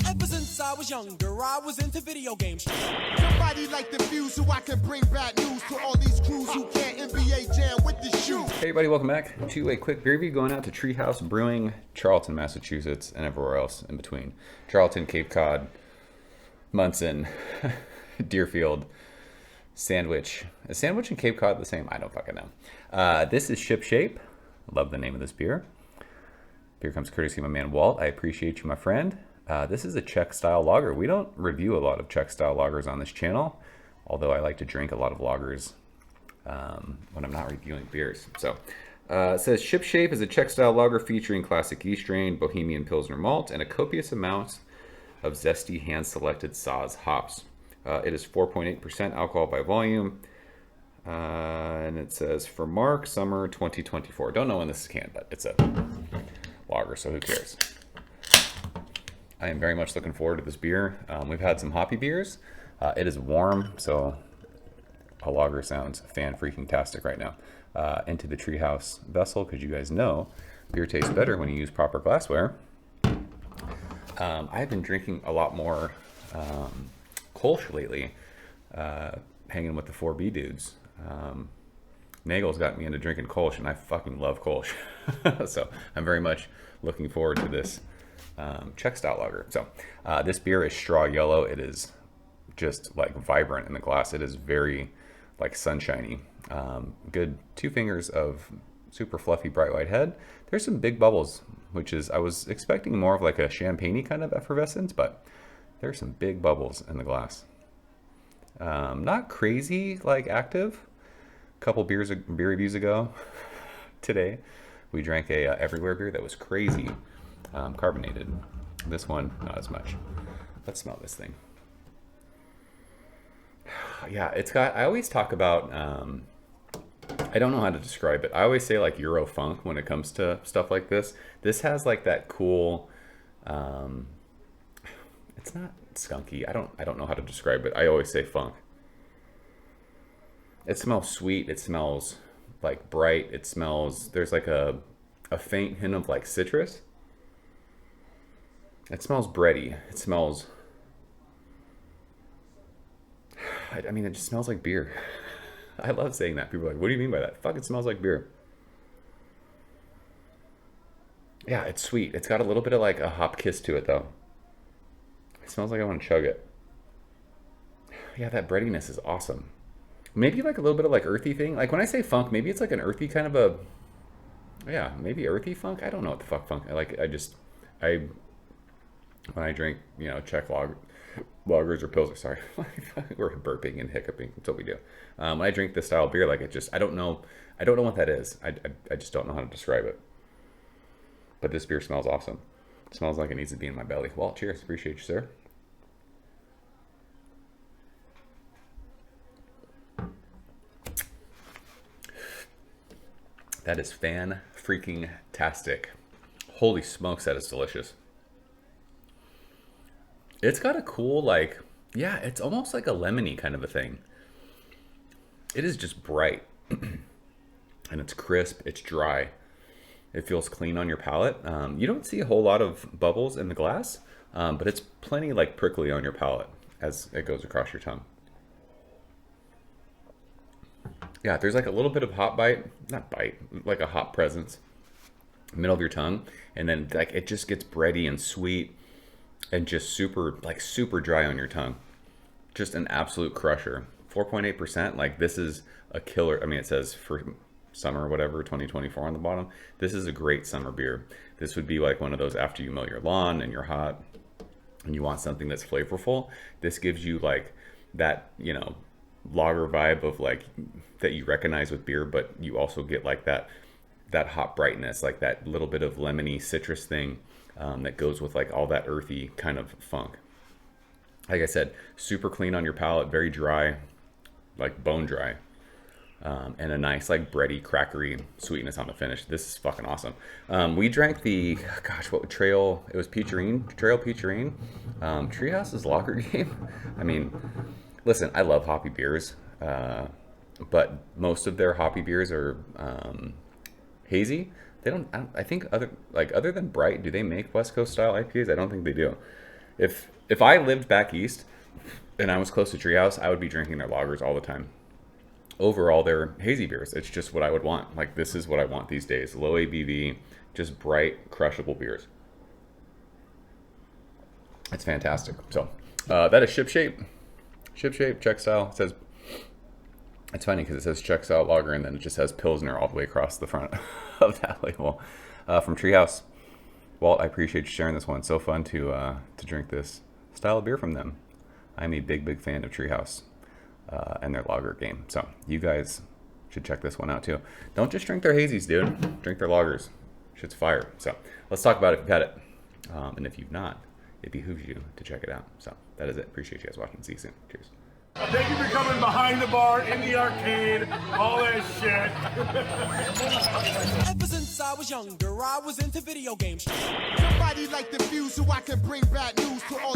Ever since I was younger, I was into video games. Somebody like the Fuse so I can bring bad news to all these crews who can't NBA jam with the shoe. Hey everybody, welcome back to a quick beer review going out to Treehouse Brewing, Charlton, Massachusetts, and everywhere else in between. Charlton, Cape Cod, Munson, Deerfield, Sandwich. Is Sandwich and Cape Cod the same? I don't fucking know. This is Shipshape. Love the name of this beer. Beer comes courtesy of my man Walt. I appreciate you, my friend. This is a Czech style lager. We don't review a lot of Czech style lagers on this channel, although I like to drink a lot of lagers when I'm not reviewing beers. So it says Shipshape is a Czech style lager featuring classic yeast strain, Bohemian Pilsner malt, and a copious amount of zesty hand selected Saaz hops. It is 4.8% alcohol by volume. And it says for Mark, summer 2024. Don't know when this is canned, but it's a lager, so who cares? I am very much looking forward to this beer. We've had some hoppy beers. It is warm, so a lager sounds fan-freaking-tastic right now. Into the Treehouse vessel, because you guys know beer tastes better when you use proper glassware. I've been drinking a lot more Kolsch lately, hanging with the 4B dudes. Nagel's got me into drinking Kolsch, and I fucking love Kolsch. So I'm very much looking forward to this Czech style lager. So this beer is straw yellow. It is just like vibrant in the glass. It is very like sunshiny. Good 2 fingers of super fluffy bright white head. There's some big bubbles, which is, I was expecting more of like a champagne-y kind of effervescence, but there's some big bubbles in the glass. Not crazy like active. A couple beer reviews ago today, we drank a Everywhere beer that was crazy carbonated. This one, not as much. Let's smell this thing. Yeah, it's got, I always talk about, I don't know how to describe it. I always say like Euro funk when it comes to stuff like this. This has like that cool, it's not skunky. I don't know how to describe it. I always say funk. It smells sweet. It smells like bright. It smells, there's like a faint hint of like citrus. It smells bready. It smells, I mean, it just smells like beer. I love saying that. People are like, what do you mean by that? Fuck, it smells like beer. Yeah, it's sweet. It's got a little bit of like a hop kiss to it though. It smells like I want to chug it. Yeah, that breadiness is awesome. Maybe like a little bit of like earthy thing. Like when I say funk, maybe it's like an earthy kind of a, yeah, maybe earthy funk. I don't know what the fuck funk. When I drink, you know, Czech lagers or pilsner, sorry, we're burping and hiccuping. That's what we do. When I drink this style of beer, like it just, I don't know what that is. I just don't know how to describe it. But this beer smells awesome. It smells like it needs to be in my belly. Well, cheers. Appreciate you, sir. That is fan-freaking-tastic. Holy smokes, that is delicious. It's got a cool, like, yeah, it's almost like a lemony kind of a thing. It is just bright. And it's crisp. It's dry. It feels clean on your palate. You don't see a whole lot of bubbles in the glass, but it's plenty like prickly on your palate as it goes across your tongue. Yeah, there's like a little bit of hop bite, not bite, like a hop presence, middle of your tongue, and then like it just gets bready and sweet, and just super dry on your tongue. Just an absolute crusher. 4.8%. Like this is a killer. I mean, it says for summer, whatever, 2024 on the bottom. This is a great summer beer. This would be like one of those after you mow your lawn and you're hot and you want something that's flavorful. This gives you like that, you know, lager vibe of like that you recognize with beer, but you also get like that hop brightness, like that little bit of lemony citrus thing that goes with like all that earthy kind of funk. Like I said, super clean on your palate, very dry, like bone dry, and a nice like bready, crackery sweetness on the finish. This is fucking awesome. We drank the, gosh, what trail? It was Trail Peacherine. Treehouse's lager game. I mean, listen, I love hoppy beers, but most of their hoppy beers are hazy. They don't. I think other than Bright, do they make West Coast style IPAs? I don't think they do. if I lived back east and I was close to Treehouse, I would be drinking their lagers all the time over all their hazy beers. It's just what I would want. Like, this is what I want these days. Low ABV, just bright, crushable beers. It's fantastic. So that is Shipshape. Shipshape, Czech style. It says, it's funny because it says Czech style lager and then it just has Pilsner all the way across the front of that label. From Treehouse. Walt, I appreciate you sharing this one. So fun to drink this style of beer from them. I'm a big fan of Treehouse and their lager game. So you guys should check this one out too. Don't just drink their hazies, dude. Drink their lagers. Shit's fire. So let's talk about it if you've had it. And if you've not, it behooves you to check it out. So that is it. Appreciate you guys watching. See you soon. Cheers. Thank you for coming behind the bar, in the arcade, all that shit. Ever since I was younger, I was into video games. Somebody like the view so I can bring bad news to all